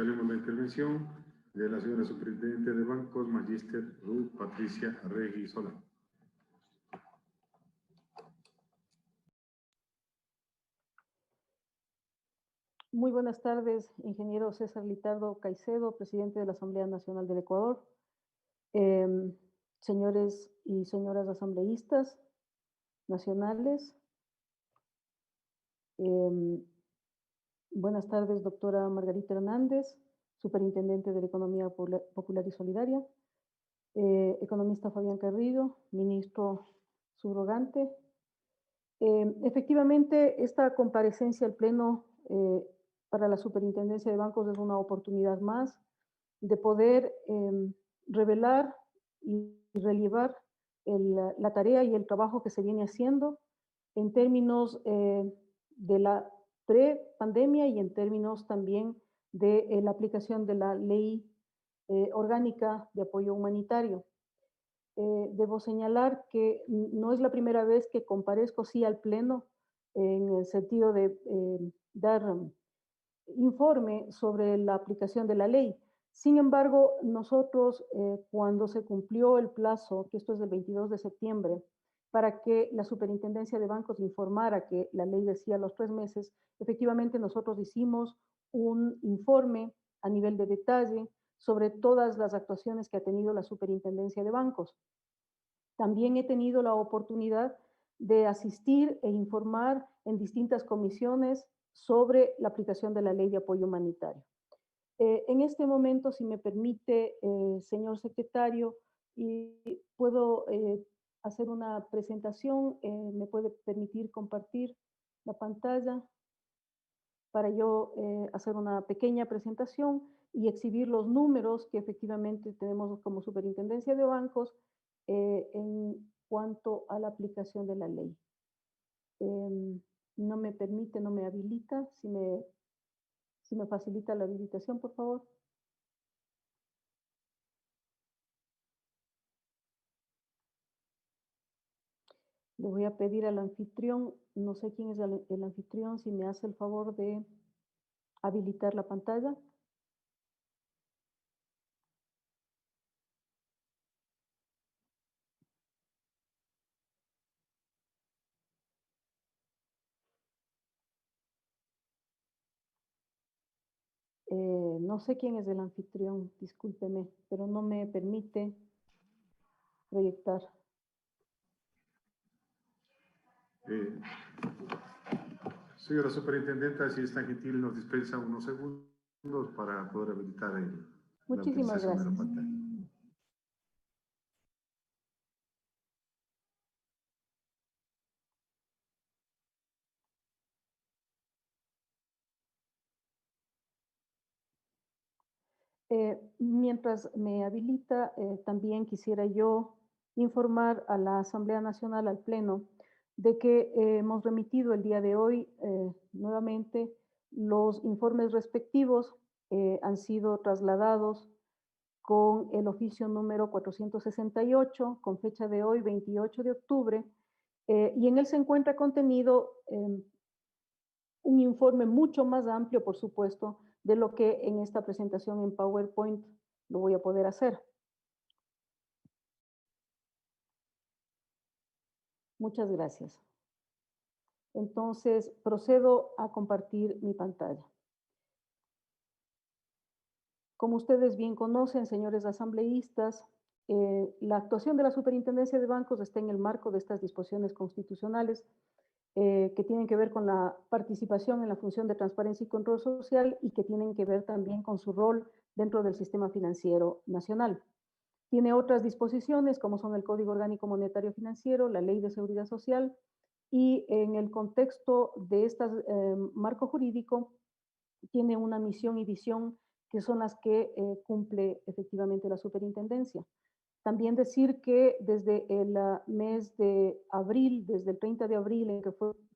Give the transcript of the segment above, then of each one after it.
Escucharemos la intervención de la señora Superintendente de Bancos, Magíster Ruth Patricia Arregui Solá. Muy buenas tardes, ingeniero César Litardo Caicedo, presidente de la Asamblea Nacional del Ecuador, señores y señoras asambleístas nacionales. Buenas tardes, doctora Margarita Hernández, superintendente de la Economía Popular y Solidaria, economista Fabián Carrillo, ministro subrogante. Efectivamente, esta comparecencia al Pleno para la Superintendencia de Bancos es una oportunidad más de poder revelar y relevar la tarea y el trabajo que se viene haciendo en términos de la pre-pandemia y en términos también de la aplicación de la Ley Orgánica de Apoyo Humanitario. Debo señalar que no es la primera vez que comparezco sí al Pleno en el sentido de dar informe sobre la aplicación de la ley. Sin embargo, nosotros cuando se cumplió el plazo, que esto es del 22 de septiembre, para que la Superintendencia de Bancos informara que la ley decía los 3 meses, efectivamente nosotros hicimos un informe a nivel de detalle sobre todas las actuaciones que ha tenido la Superintendencia de Bancos. También he tenido la oportunidad de asistir e informar en distintas comisiones sobre la aplicación de la Ley de Apoyo Humanitario. En este momento, si me permite, señor secretario, y puedo hacer una presentación, me puede permitir compartir la pantalla para yo hacer una pequeña presentación y exhibir los números que efectivamente tenemos como Superintendencia de Bancos en cuanto a la aplicación de la ley. No me permite, no me habilita. Si me facilita la habilitación, por favor. Le voy a pedir al anfitrión, no sé quién es el anfitrión, si me hace el favor de habilitar la pantalla. No sé quién es el anfitrión, discúlpeme, pero no me permite proyectar. Señora Superintendenta, si es tan gentil, nos dispensa unos segundos para poder habilitar Muchísimas la presentación gracias. de la pantalla. Mientras me habilita, también quisiera yo informar a la Asamblea Nacional, al Pleno, de que hemos remitido el día de hoy nuevamente los informes respectivos, han sido trasladados con el oficio número 468, con fecha de hoy, 28 de octubre, y en él se encuentra contenido un informe mucho más amplio, por supuesto, de lo que en esta presentación en PowerPoint lo voy a poder hacer. Muchas gracias. Entonces, procedo a compartir mi pantalla. Como ustedes bien conocen, señores asambleístas, la actuación de la Superintendencia de Bancos está en el marco de estas disposiciones constitucionales que tienen que ver con la participación en la función de transparencia y control social y que tienen que ver también con su rol dentro del sistema financiero nacional. Tiene otras disposiciones como son el Código Orgánico Monetario Financiero, la Ley de Seguridad Social y en el contexto de este marco jurídico tiene una misión y visión que son las que cumple efectivamente la superintendencia. También decir que desde el mes de abril, desde el 30 de abril en que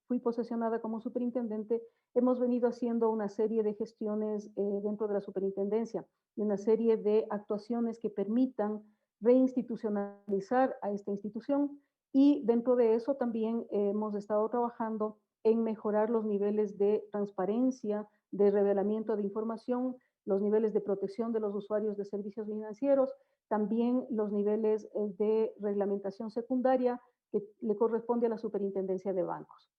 fui posesionada como superintendente, hemos venido haciendo una serie de gestiones dentro de la superintendencia y una serie de actuaciones que permitan reinstitucionalizar a esta institución y dentro de eso también hemos estado trabajando en mejorar los niveles de transparencia, de revelamiento de información los niveles de protección de los usuarios de servicios financieros, también los niveles de reglamentación secundaria que le corresponde a la Superintendencia de Bancos.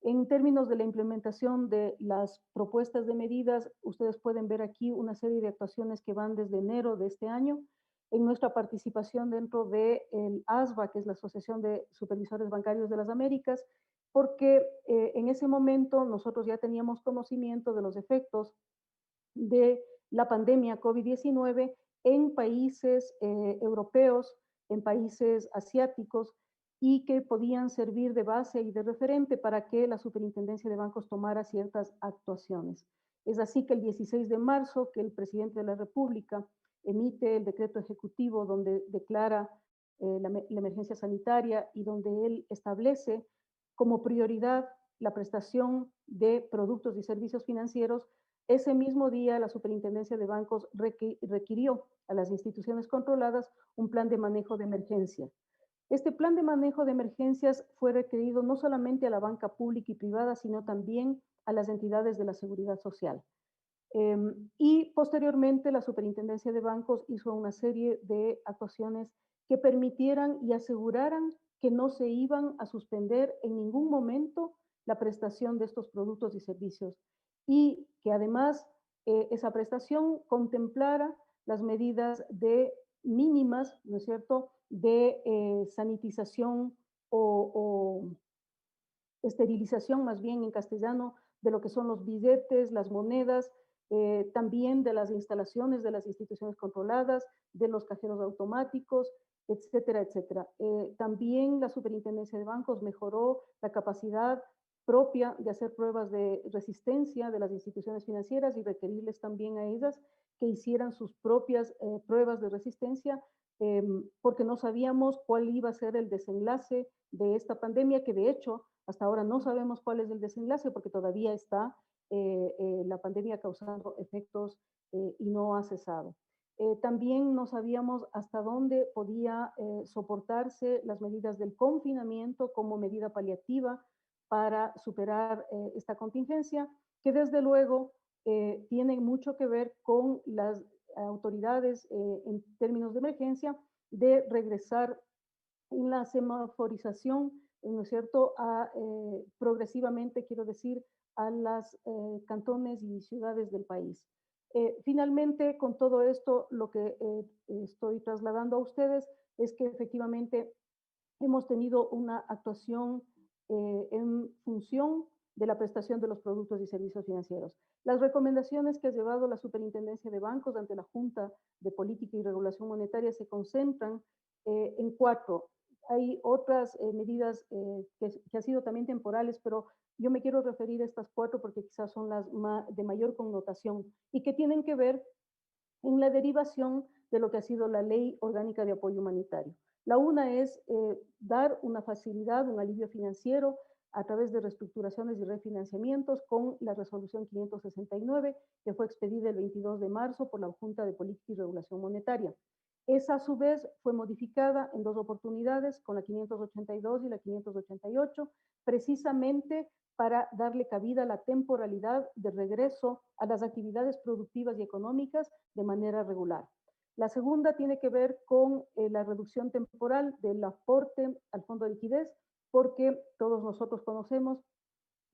En términos de la implementación de las propuestas de medidas, ustedes pueden ver aquí una serie de actuaciones que van desde enero de este año. En nuestra participación dentro del ASBA, que es la Asociación de Supervisores Bancarios de las Américas, porque en ese momento nosotros ya teníamos conocimiento de los efectos de la pandemia COVID-19 en países europeos, en países asiáticos, y que podían servir de base y de referente para que la Superintendencia de Bancos tomara ciertas actuaciones. Es así que el 16 de marzo, que el presidente de la República emite el decreto ejecutivo donde declara la emergencia sanitaria y donde él establece como prioridad la prestación de productos y servicios financieros. Ese mismo día, la Superintendencia de Bancos requirió a las instituciones controladas un plan de manejo de emergencia. Este plan de manejo de emergencias fue requerido no solamente a la banca pública y privada, sino también a las entidades de la seguridad social. Y posteriormente, la Superintendencia de Bancos hizo una serie de actuaciones que permitieran y aseguraran que no se iban a suspender en ningún momento la prestación de estos productos y servicios, y que además esa prestación contemplara las medidas de mínimas, ¿no es cierto?, de sanitización o esterilización, más bien en castellano, de lo que son los billetes, las monedas, también de las instalaciones de las instituciones controladas, de los cajeros automáticos, etcétera, etcétera. También la Superintendencia de Bancos mejoró la capacidad propia de hacer pruebas de resistencia de las instituciones financieras y requerirles también a ellas que hicieran sus propias pruebas de resistencia, porque no sabíamos cuál iba a ser el desenlace de esta pandemia, que de hecho hasta ahora no sabemos cuál es el desenlace porque todavía está la pandemia causando efectos y no ha cesado. También no sabíamos hasta dónde podía soportarse las medidas del confinamiento como medida paliativa para superar esta contingencia, que desde luego tiene mucho que ver con las autoridades en términos de emergencia de regresar en la semaforización, ¿no es cierto?, progresivamente, quiero decir, a las cantones y ciudades del país. Finalmente, con todo esto, lo que estoy trasladando a ustedes es que efectivamente hemos tenido una actuación en función de la prestación de los productos y servicios financieros. Las recomendaciones que ha llevado la Superintendencia de Bancos ante la Junta de Política y Regulación Monetaria se concentran en cuatro. Hay otras medidas que han sido también temporales, pero yo me quiero referir a estas cuatro porque quizás son las de mayor connotación y que tienen que ver en la derivación de lo que ha sido la Ley Orgánica de Apoyo Humanitario. La una es dar una facilidad, un alivio financiero a través de reestructuraciones y refinanciamientos con la resolución 569 que fue expedida el 22 de marzo por la Junta de Política y Regulación Monetaria. Esa a su vez fue modificada en dos oportunidades, con la 582 y la 588, precisamente para darle cabida a la temporalidad de regreso a las actividades productivas y económicas de manera regular. La segunda tiene que ver con la reducción temporal del aporte al fondo de liquidez, porque todos nosotros conocemos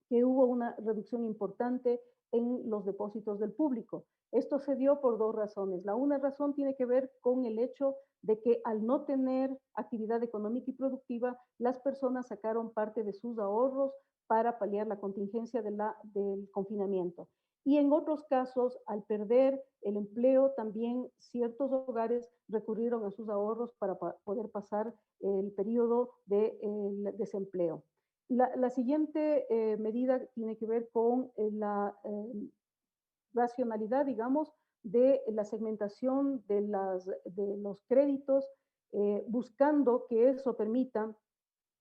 que hubo una reducción importante en los depósitos del público. Esto se dio por dos razones. La una razón tiene que ver con el hecho de que al no tener actividad económica y productiva, las personas sacaron parte de sus ahorros para paliar la contingencia del confinamiento. Y en otros casos, al perder el empleo, también ciertos hogares recurrieron a sus ahorros para poder pasar el periodo de desempleo. La siguiente medida tiene que ver con la racionalidad, digamos, de la segmentación de los créditos, buscando que eso permita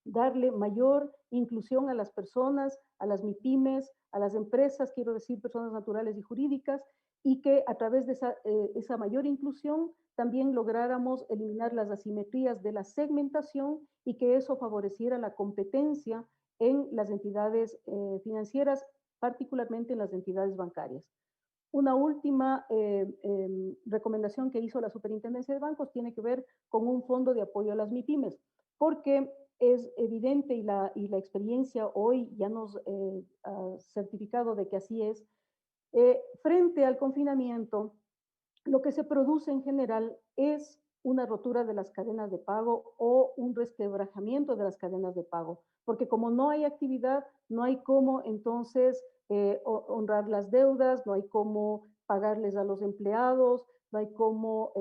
darle mayor inclusión a las personas, a las MIPIMES, a las empresas, quiero decir, personas naturales y jurídicas, y que a través de esa mayor inclusión también lográramos eliminar las asimetrías de la segmentación y que eso favoreciera la competencia en las entidades financieras, particularmente en las entidades bancarias. Una última recomendación que hizo la Superintendencia de Bancos tiene que ver con un fondo de apoyo a las MIPIMES, porque es evidente y la experiencia hoy ya nos ha certificado de que así es. Frente al confinamiento, lo que se produce en general es una rotura de las cadenas de pago o un resquebrajamiento de las cadenas de pago, porque como no hay actividad, no hay cómo entonces honrar las deudas, no hay cómo pagarles a los empleados, no hay cómo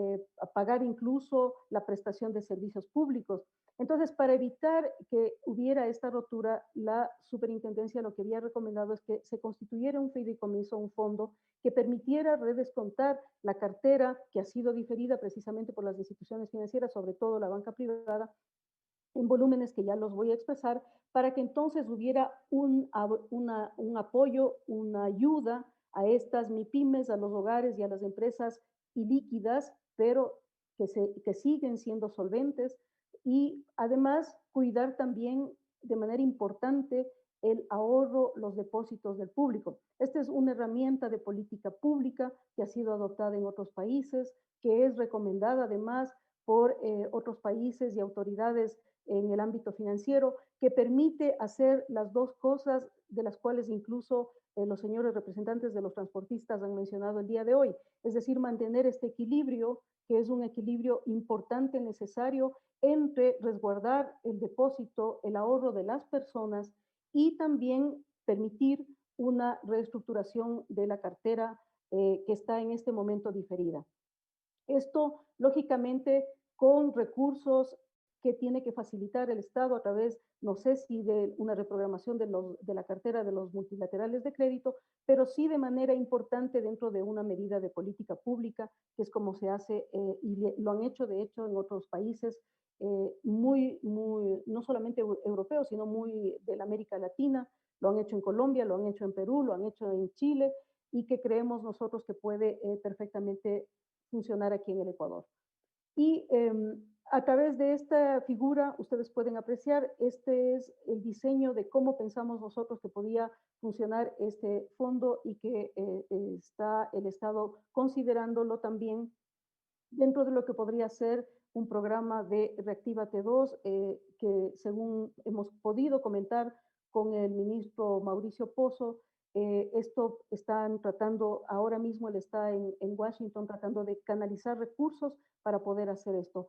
pagar incluso la prestación de servicios públicos. Entonces, para evitar que hubiera esta rotura, la superintendencia lo que había recomendado es que se constituyera un fideicomiso, un fondo que permitiera redescontar la cartera que ha sido diferida precisamente por las instituciones financieras, sobre todo la banca privada, en volúmenes que ya los voy a expresar, para que entonces hubiera un apoyo, una ayuda a estas MIPIMES, a los hogares y a las empresas ilíquidas, pero que siguen siendo solventes, y además cuidar también de manera importante el ahorro, los depósitos del público. Esta es una herramienta de política pública que ha sido adoptada en otros países, que es recomendada además por otros países y autoridades en el ámbito financiero, que permite hacer las dos cosas de las cuales incluso los señores representantes de los transportistas han mencionado el día de hoy, es decir, mantener este equilibrio, que es un equilibrio importante, necesario, entre resguardar el depósito, el ahorro de las personas y también permitir una reestructuración de la cartera que está en este momento diferida. Esto, lógicamente, con recursos que tiene que facilitar el Estado a través, no sé si de una reprogramación de la cartera de los multilaterales de crédito, pero sí de manera importante dentro de una medida de política pública, que es como se hace, y lo han hecho de hecho en otros países, no solamente europeos, sino muy de la América Latina, lo han hecho en Colombia, lo han hecho en Perú, lo han hecho en Chile, y que creemos nosotros que puede perfectamente funcionar aquí en el Ecuador. Y a través de esta figura, ustedes pueden apreciar, este es el diseño de cómo pensamos nosotros que podía funcionar este fondo y que está el Estado considerándolo también dentro de lo que podría ser un programa de Reactívate 2, que según hemos podido comentar con el ministro Mauricio Pozo, esto están tratando, ahora mismo él está en Washington tratando de canalizar recursos para poder hacer esto.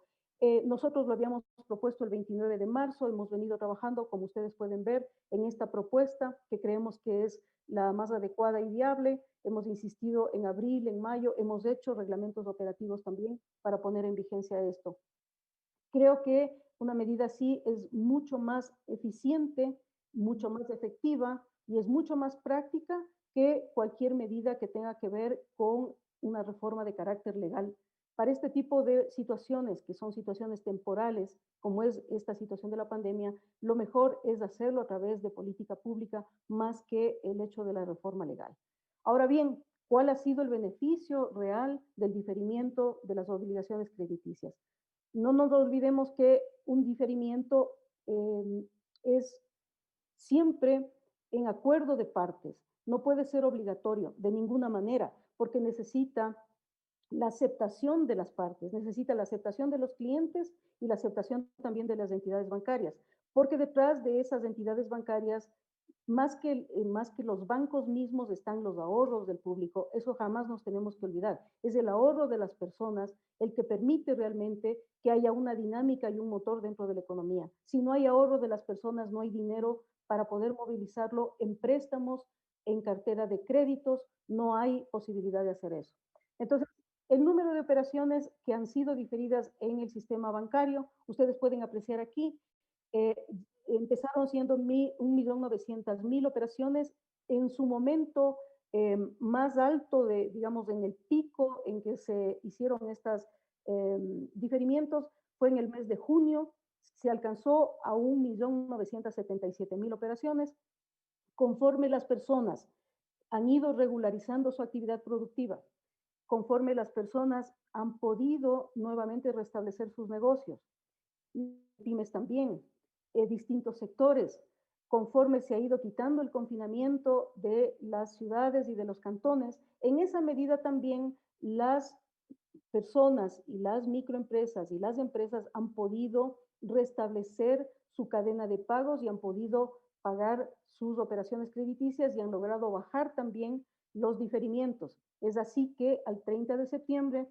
Nosotros lo habíamos propuesto el 29 de marzo, hemos venido trabajando, como ustedes pueden ver, en esta propuesta que creemos que es la más adecuada y viable. Hemos insistido en abril, en mayo, hemos hecho reglamentos operativos también para poner en vigencia esto. Creo que una medida así es mucho más eficiente, mucho más efectiva y es mucho más práctica que cualquier medida que tenga que ver con una reforma de carácter legal. Para este tipo de situaciones, que son situaciones temporales, como es esta situación de la pandemia, lo mejor es hacerlo a través de política pública más que el hecho de la reforma legal. Ahora bien, ¿cuál ha sido el beneficio real del diferimiento de las obligaciones crediticias? No nos olvidemos que un diferimiento es siempre en acuerdo de partes. No puede ser obligatorio de ninguna manera, porque necesita la aceptación de las partes, necesita la aceptación de los clientes y la aceptación también de las entidades bancarias, porque detrás de esas entidades bancarias, más que los bancos mismos, están los ahorros del público. Eso jamás nos tenemos que olvidar. Es el ahorro de las personas el que permite realmente que haya una dinámica y un motor dentro de la economía. Si no hay ahorro de las personas, no hay dinero para poder movilizarlo en préstamos, en cartera de créditos, no hay posibilidad de hacer eso. Entonces, el número de operaciones que han sido diferidas en el sistema bancario, ustedes pueden apreciar aquí, eh, empezaron siendo 1.900.000 operaciones. En su momento más alto, digamos, en el pico en que se hicieron estos diferimientos, fue en el mes de junio. Se alcanzó a 1.977.000 operaciones. Conforme las personas han ido regularizando su actividad productiva, conforme las personas han podido nuevamente restablecer sus negocios, pymes también, distintos sectores, conforme se ha ido quitando el confinamiento de las ciudades y de los cantones, en esa medida también las personas y las microempresas y las empresas han podido restablecer su cadena de pagos y han podido pagar sus operaciones crediticias y han logrado bajar también los diferimientos. Es así que al 30 de septiembre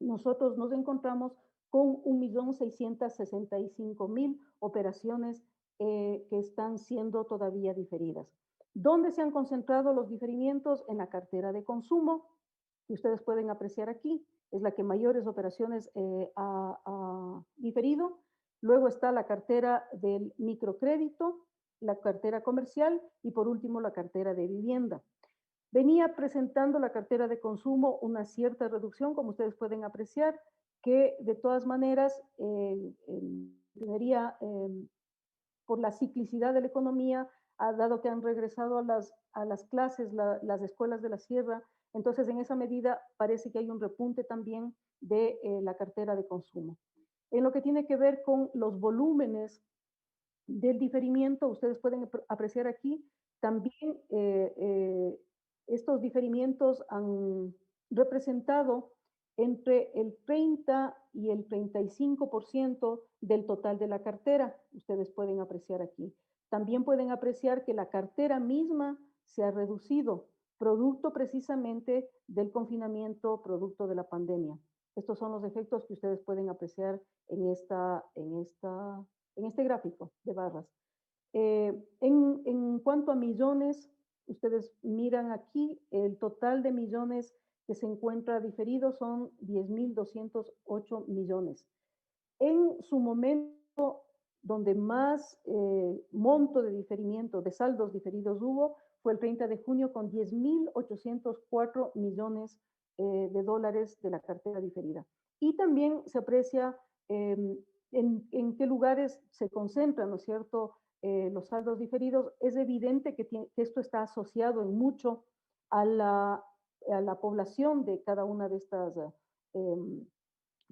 nosotros nos encontramos con 1.665.000 operaciones que están siendo todavía diferidas. ¿Dónde se han concentrado los diferimientos? En la cartera de consumo, que ustedes pueden apreciar aquí, es la que mayores operaciones ha diferido. Luego está la cartera del microcrédito, la cartera comercial y por último la cartera de vivienda. Venía presentando la cartera de consumo una cierta reducción, como ustedes pueden apreciar, que de todas maneras tendría, por la ciclicidad de la economía, dado que han regresado a las clases las escuelas de la sierra, entonces en esa medida parece que hay un repunte también de la cartera de consumo. En lo que tiene que ver con los volúmenes del diferimiento, ustedes pueden apreciar aquí, también estos diferimientos han representado entre el 30 y el 35% del total de la cartera. Ustedes pueden apreciar aquí. También pueden apreciar que la cartera misma se ha reducido, producto precisamente del confinamiento, producto de la pandemia. Estos son los efectos que ustedes pueden apreciar en este gráfico de barras. En cuanto a millones, ustedes miran aquí, el total de millones que se encuentra diferido son 10.208 millones. En su momento, donde más monto de diferimiento, de saldos diferidos hubo, fue el 30 de junio con 10.804 millones de dólares de la cartera diferida. Y también se aprecia en qué lugares se concentran, ¿no es cierto?, los saldos diferidos. Es evidente que esto está asociado en mucho a la población de cada una de estas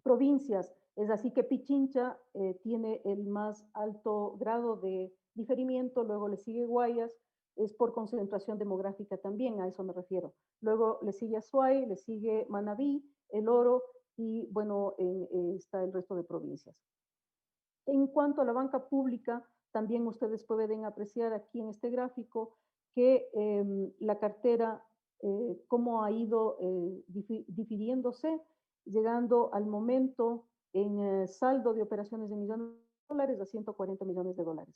provincias. Es así que Pichincha tiene el más alto grado de diferimiento, luego le sigue Guayas, es por concentración demográfica también, a eso me refiero. Luego le sigue Azuay, le sigue Manabí, El Oro y bueno, está el resto de provincias. En cuanto a la banca pública, también ustedes pueden apreciar aquí en este gráfico que la cartera, cómo ha ido difiriéndose, llegando al momento en saldo de operaciones de millones de dólares a 140 millones de dólares.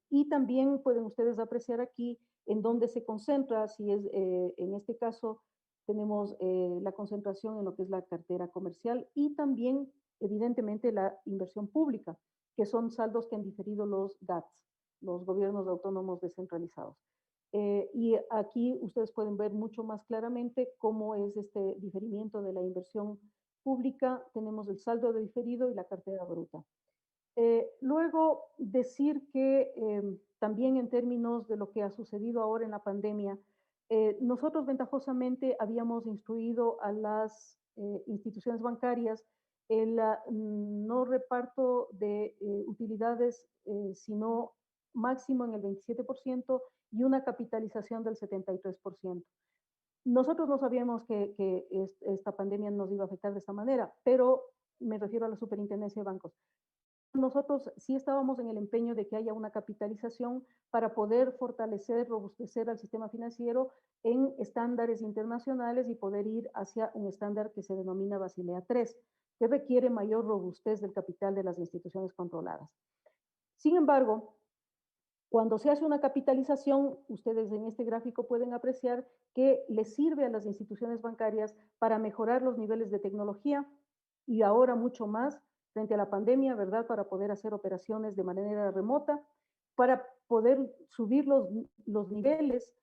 Y también pueden ustedes apreciar aquí en dónde se concentra, si es en este caso tenemos la concentración en lo que es la cartera comercial y también evidentemente la inversión pública, que son saldos que han diferido los GATS, los gobiernos autónomos descentralizados. Y aquí ustedes pueden ver mucho más claramente cómo es este diferimiento de la inversión pública. Tenemos el saldo de diferido y la cartera bruta. Luego, decir que también en términos de lo que ha sucedido ahora en la pandemia, nosotros ventajosamente habíamos instruido a las instituciones bancarias el no reparto de utilidades, sino máximo en el 27% y una capitalización del 73%. Nosotros no sabíamos que esta pandemia nos iba a afectar de esta manera, pero me refiero a la Superintendencia de Bancos. Nosotros sí estábamos en el empeño de que haya una capitalización para poder fortalecer, robustecer al sistema financiero en estándares internacionales y poder ir hacia un estándar que se denomina Basilea III, que requiere mayor robustez del capital de las instituciones controladas. Sin embargo, cuando se hace una capitalización, ustedes en este gráfico pueden apreciar que les sirve a las instituciones bancarias para mejorar los niveles de tecnología y ahora mucho más frente a la pandemia, ¿verdad? Para poder hacer operaciones de manera remota, para poder subir los niveles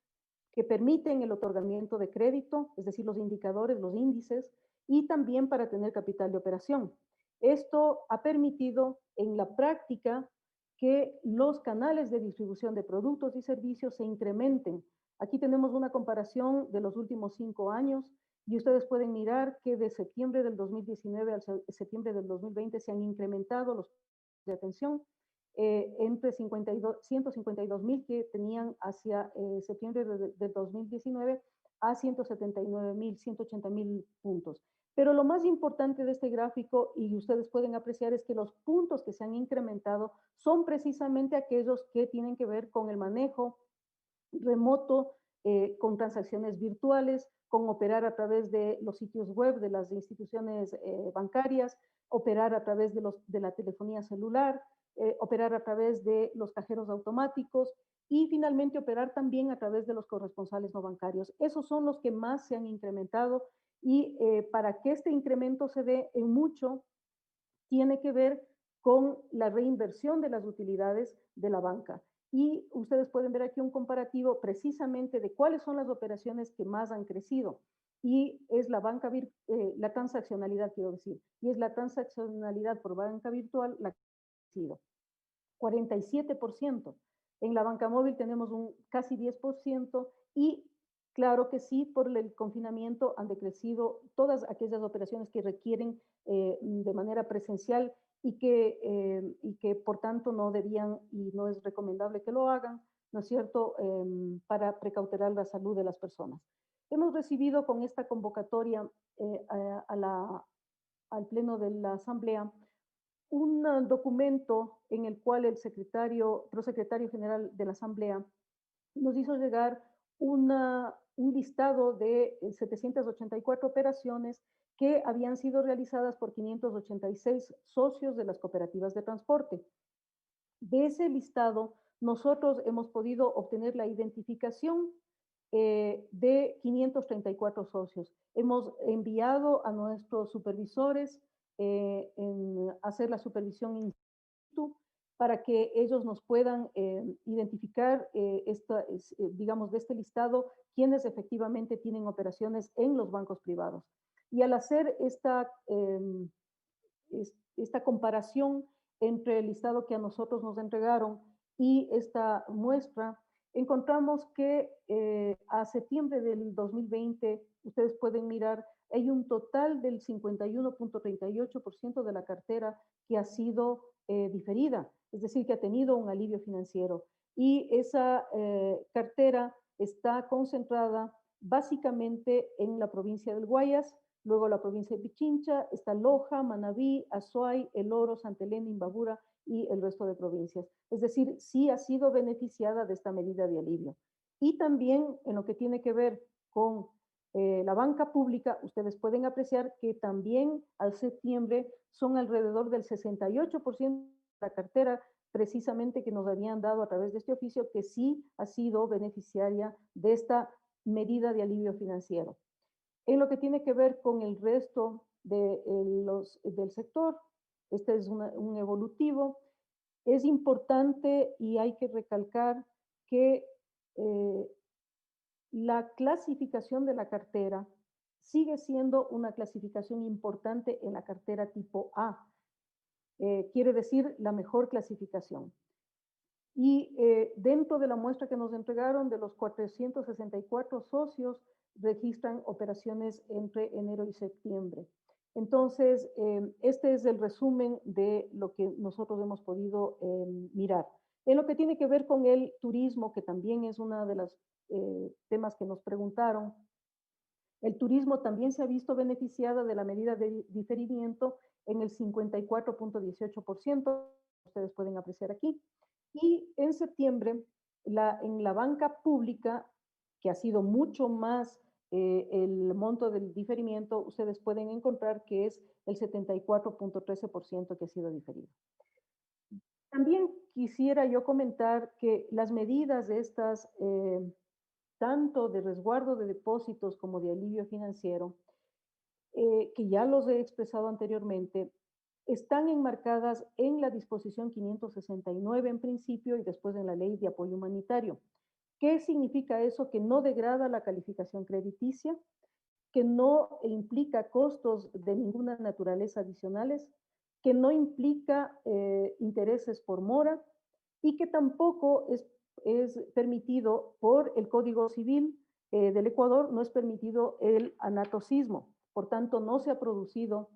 que permiten el otorgamiento de crédito, es decir, los indicadores, los índices, y también para tener capital de operación. Esto ha permitido en la práctica que los canales de distribución de productos y servicios se incrementen. Aquí tenemos una comparación de los últimos 5 años y ustedes pueden mirar que de septiembre del 2019 al septiembre del 2020 se han incrementado los de atención entre 152.000 que tenían hacia septiembre de 2019 a 179.000, 180.000 puntos. Pero lo más importante de este gráfico, y ustedes pueden apreciar, es que los puntos que se han incrementado son precisamente aquellos que tienen que ver con el manejo remoto, con transacciones virtuales, con operar a través de los sitios web de las instituciones bancarias, operar a través de la telefonía celular, operar a través de los cajeros automáticos y finalmente operar también a través de los corresponsales no bancarios. Esos son los que más se han incrementado y para que este incremento se dé en mucho, tiene que ver con la reinversión de las utilidades de la banca. Y ustedes pueden ver aquí un comparativo precisamente de cuáles son las operaciones que más han crecido. Y es la banca, la transaccionalidad, quiero decir, y es la transaccionalidad por banca virtual la que ha crecido. 47%. En la banca móvil tenemos un casi 10% y claro que sí, por el confinamiento han decrecido todas aquellas operaciones que requieren de manera presencial y que por tanto no debían y no es recomendable que lo hagan, ¿no es cierto?, para precautelar la salud de las personas. Hemos recibido con esta convocatoria al Pleno de la Asamblea un documento en el cual el prosecretario general de la Asamblea nos hizo llegar un listado de 784 operaciones que habían sido realizadas por 586 socios de las cooperativas de transporte. De ese listado, nosotros hemos podido obtener la identificación de 534 socios. Hemos enviado a nuestros supervisores en hacer la supervisión in situ para que ellos nos puedan identificar, digamos, de este listado, quienes efectivamente tienen operaciones en los bancos privados. Y al hacer esta comparación entre el listado que a nosotros nos entregaron y esta muestra, encontramos que a septiembre del 2020, ustedes pueden mirar, hay un total del 51.38% de la cartera que ha sido diferida, es decir, que ha tenido un alivio financiero. Y esa cartera está concentrada básicamente en la provincia del Guayas, luego la provincia de Pichincha, está Loja, Manabí, Azuay, El Oro, Santa Elena, Imbabura y el resto de provincias. Es decir, sí ha sido beneficiada de esta medida de alivio. Y también en lo que tiene que ver con la banca pública, ustedes pueden apreciar que también al septiembre son alrededor del 68% de la cartera precisamente que nos habían dado a través de este oficio que sí ha sido beneficiaria de esta medida de alivio financiero. En lo que tiene que ver con el resto del sector, este es un evolutivo, es importante y hay que recalcar que la clasificación de la cartera sigue siendo una clasificación importante en la cartera tipo A. Quiere decir la mejor clasificación. Y dentro de la muestra que nos entregaron, de los 464 socios, registran operaciones entre enero y septiembre. Entonces, este es el resumen de lo que nosotros hemos podido mirar. En lo que tiene que ver con el turismo, que también es uno de los temas que nos preguntaron, el turismo también se ha visto beneficiada de la medida de diferimiento en el 54.18%, ustedes pueden apreciar aquí. Y en septiembre, en la banca pública, que ha sido mucho más el monto del diferimiento, ustedes pueden encontrar que es el 74.13% que ha sido diferido. También quisiera yo comentar que las medidas de estas, tanto de resguardo de depósitos como de alivio financiero, que ya los he expresado anteriormente, están enmarcadas en la disposición 569 en principio y después en la ley de apoyo humanitario. ¿Qué significa eso? Que no degrada la calificación crediticia, que no implica costos de ninguna naturaleza adicionales, que no implica intereses por mora y que tampoco es permitido por el Código Civil del Ecuador, no es permitido el anatocismo. Por tanto, no se ha producido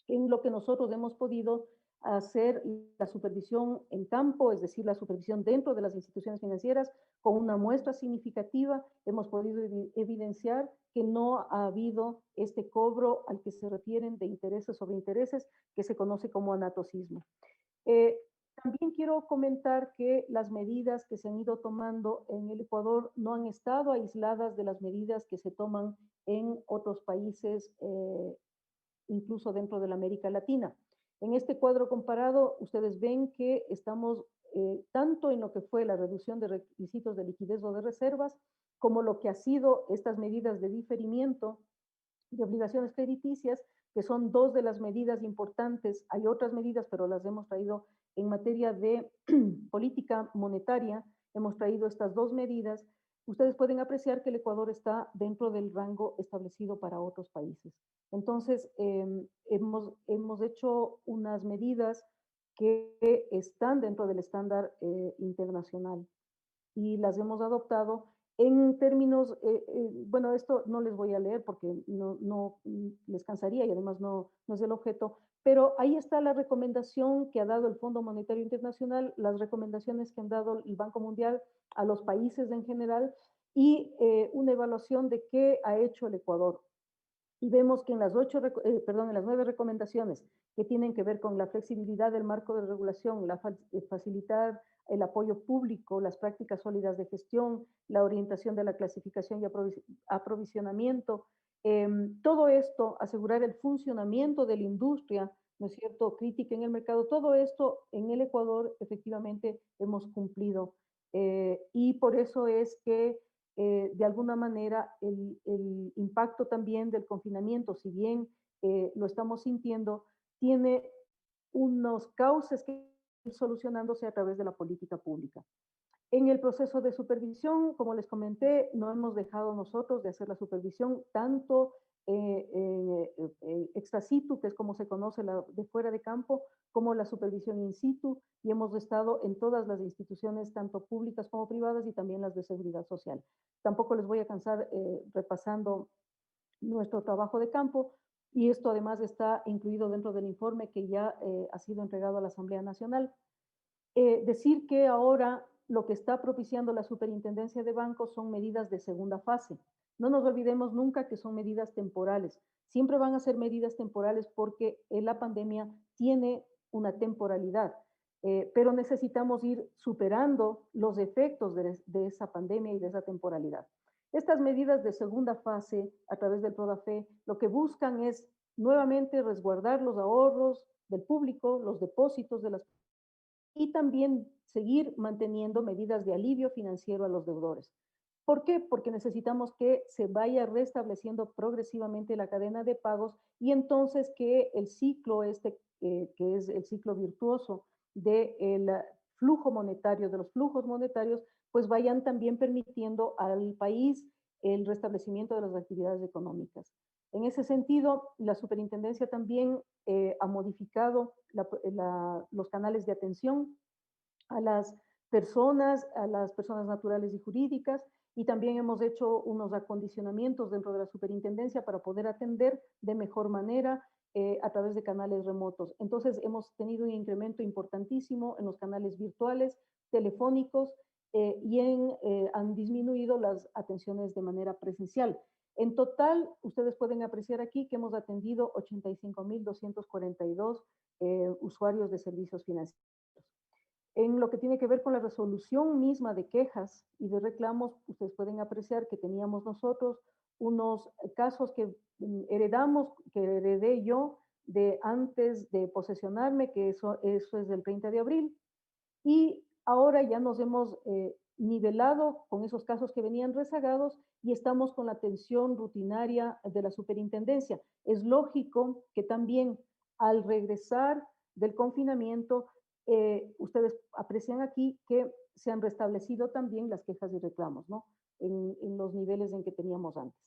en lo que nosotros hemos podido hacer la supervisión en campo, es decir, la supervisión dentro de las instituciones financieras, con una muestra significativa, hemos podido evidenciar que no ha habido este cobro al que se refieren de intereses sobre intereses, que se conoce como anatocismo. También quiero comentar que las medidas que se han ido tomando en el Ecuador no han estado aisladas de las medidas que se toman en otros países, incluso dentro de la América Latina. En este cuadro comparado, ustedes ven que estamos tanto en lo que fue la reducción de requisitos de liquidez o de reservas, como lo que ha sido estas medidas de diferimiento de obligaciones crediticias, que son dos de las medidas importantes. Hay otras medidas, pero las hemos traído en materia de política monetaria. Hemos traído estas dos medidas. Ustedes pueden apreciar que el Ecuador está dentro del rango establecido para otros países. Entonces, hemos hecho unas medidas que están dentro del estándar internacional y las hemos adoptado en términos, bueno, esto no les voy a leer porque no les cansaría y además no es el objeto, pero ahí está la recomendación que ha dado el Fondo Monetario Internacional, las recomendaciones que han dado el Banco Mundial a los países en general y una evaluación de qué ha hecho el Ecuador. Y vemos que en las 9 recomendaciones que tienen que ver con la flexibilidad del marco de regulación, facilitar el apoyo público, las prácticas sólidas de gestión, la orientación de la clasificación y aprovisionamiento, todo esto, asegurar el funcionamiento de la industria, ¿no es cierto?, crítica en el mercado, todo esto en el Ecuador efectivamente hemos cumplido. Y por eso es que de alguna manera el impacto también del confinamiento, si bien lo estamos sintiendo, tiene unos cauces que ir solucionándose a través de la política pública. En el proceso de supervisión, como les comenté, no hemos dejado nosotros de hacer la supervisión tanto extra situ, que es como se conoce la de fuera de campo, como la supervisión in situ, y hemos estado en todas las instituciones, tanto públicas como privadas, y también las de seguridad social. Tampoco les voy a cansar repasando nuestro trabajo de campo, y esto además está incluido dentro del informe que ya ha sido entregado a la Asamblea Nacional. Decir que ahora lo que está propiciando la Superintendencia de Bancos son medidas de segunda fase. No nos olvidemos nunca que son medidas temporales. Siempre van a ser medidas temporales porque la pandemia tiene una temporalidad, pero necesitamos ir superando los efectos de esa pandemia y de esa temporalidad. Estas medidas de segunda fase, a través del PRODAFE, lo que buscan es nuevamente resguardar los ahorros del público, los depósitos de las y también seguir manteniendo medidas de alivio financiero a los deudores. ¿Por qué? Porque necesitamos que se vaya restableciendo progresivamente la cadena de pagos y entonces que el ciclo que es el ciclo virtuoso del flujo monetario, de los flujos monetarios, pues vayan también permitiendo al país el restablecimiento de las actividades económicas. En ese sentido, la superintendencia también ha modificado los canales de atención a las personas naturales y jurídicas, y también hemos hecho unos acondicionamientos dentro de la superintendencia para poder atender de mejor manera a través de canales remotos. Entonces, hemos tenido un incremento importantísimo en los canales virtuales, telefónicos, han disminuido las atenciones de manera presencial. En total, ustedes pueden apreciar aquí que hemos atendido 85.242 usuarios de servicios financieros. En lo que tiene que ver con la resolución misma de quejas y de reclamos, ustedes pueden apreciar que teníamos nosotros unos casos que heredé yo de antes de posesionarme, que eso es del 30 de abril, y ahora ya nos hemos nivelado con esos casos que venían rezagados y estamos con la atención rutinaria de la superintendencia. Es lógico que también al regresar del confinamiento, ustedes aprecian aquí que se han restablecido también las quejas y reclamos, ¿no? En los niveles en que teníamos antes.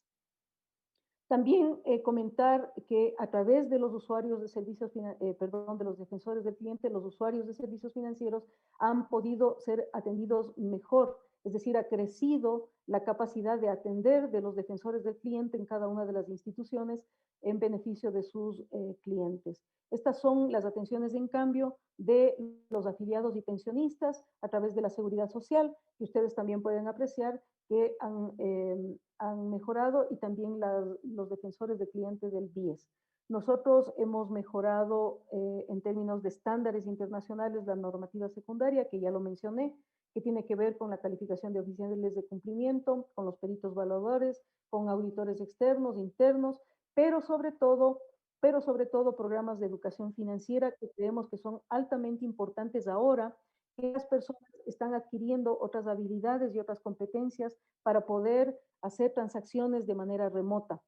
También comentar que a través de los usuarios de servicios, de los defensores del cliente, los usuarios de servicios financieros han podido ser atendidos mejor es decir, ha crecido la capacidad de atender de los defensores del cliente en cada una de las instituciones en beneficio de sus clientes. Estas son las atenciones en cambio de los afiliados y pensionistas a través de la seguridad social, que ustedes también pueden apreciar que han mejorado, y también los defensores de clientes del BIES. Nosotros hemos mejorado en términos de estándares internacionales la normativa secundaria, que ya lo mencioné, que tiene que ver con la calificación de oficiales de cumplimiento, con los peritos evaluadores, con auditores externos, internos, pero sobre todo programas de educación financiera que creemos que son altamente importantes ahora, que las personas están adquiriendo otras habilidades y otras competencias para poder hacer transacciones de manera remota.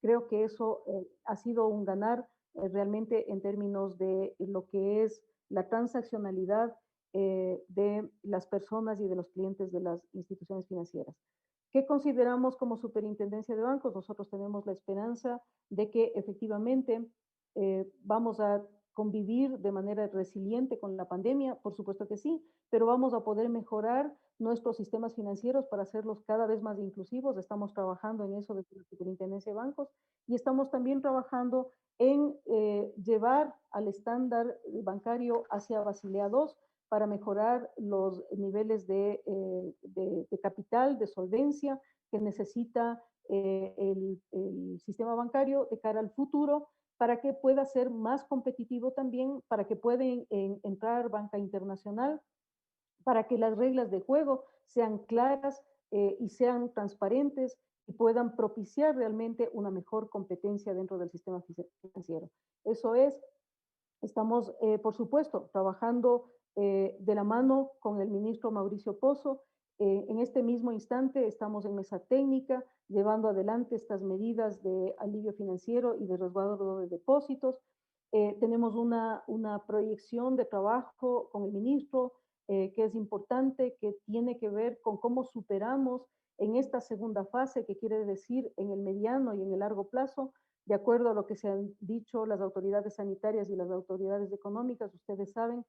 Creo que eso ha sido un ganar realmente en términos de lo que es la transaccionalidad de las personas y de los clientes de las instituciones financieras. ¿Qué consideramos como superintendencia de bancos? Nosotros tenemos la esperanza de que efectivamente vamos a convivir de manera resiliente con la pandemia, por supuesto que sí, pero vamos a poder mejorar nuestros sistemas financieros para hacerlos cada vez más inclusivos. Estamos trabajando en eso desde la Superintendencia de Bancos, y estamos también trabajando en llevar al estándar bancario hacia Basilea II para mejorar los niveles de capital, de solvencia que necesita el sistema bancario de cara al futuro, para que pueda ser más competitivo también, para que pueda entrar banca internacional, para que las reglas de juego sean claras y sean transparentes y puedan propiciar realmente una mejor competencia dentro del sistema financiero. Eso es, estamos, por supuesto, trabajando de la mano con el ministro Mauricio Pozo. En este mismo instante estamos en mesa técnica llevando adelante estas medidas de alivio financiero y de resguardo de depósitos. Tenemos una proyección de trabajo con el ministro que es importante, que tiene que ver con cómo superamos en esta segunda fase, que quiere decir en el mediano y en el largo plazo, de acuerdo a lo que se han dicho las autoridades sanitarias y las autoridades económicas. Ustedes saben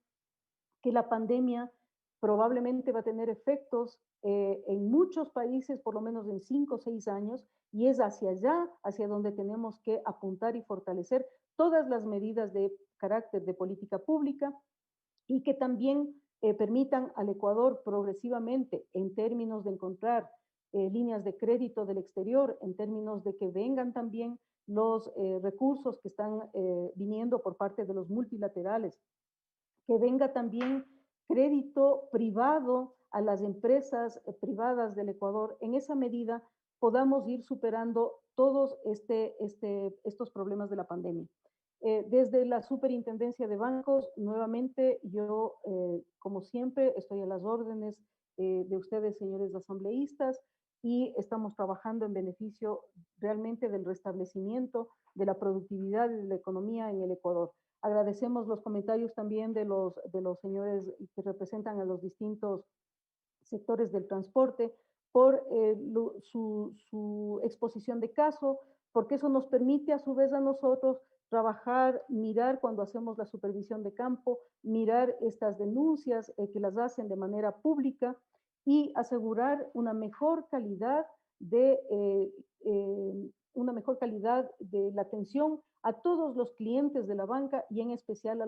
que la pandemia probablemente va a tener efectos en muchos países, por lo menos en 5 o 6 años, y es hacia allá, hacia donde tenemos que apuntar y fortalecer todas las medidas de carácter de política pública, y que también permitan al Ecuador progresivamente, en términos de encontrar líneas de crédito del exterior, en términos de que vengan también los recursos que están viniendo por parte de los multilaterales, que venga también crédito privado a las empresas privadas del Ecuador. En esa medida podamos ir superando todos estos problemas de la pandemia. Desde la Superintendencia de Bancos, nuevamente yo, como siempre, estoy a las órdenes de ustedes, señores asambleístas, y estamos trabajando en beneficio realmente del restablecimiento de la productividad y de la economía en el Ecuador. Agradecemos los comentarios también de los señores que representan a los distintos sectores del transporte por su exposición de caso, porque eso nos permite a su vez a nosotros trabajar, mirar cuando hacemos la supervisión de campo, mirar estas denuncias que las hacen de manera pública y asegurar una mejor calidad una mejor calidad de la atención a todos los clientes de la banca, y en especial a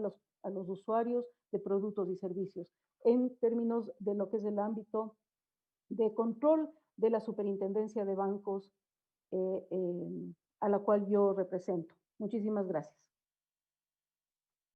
los usuarios de productos y servicios, en términos de lo que es el ámbito de control de la Superintendencia de Bancos a la cual yo represento. Muchísimas gracias.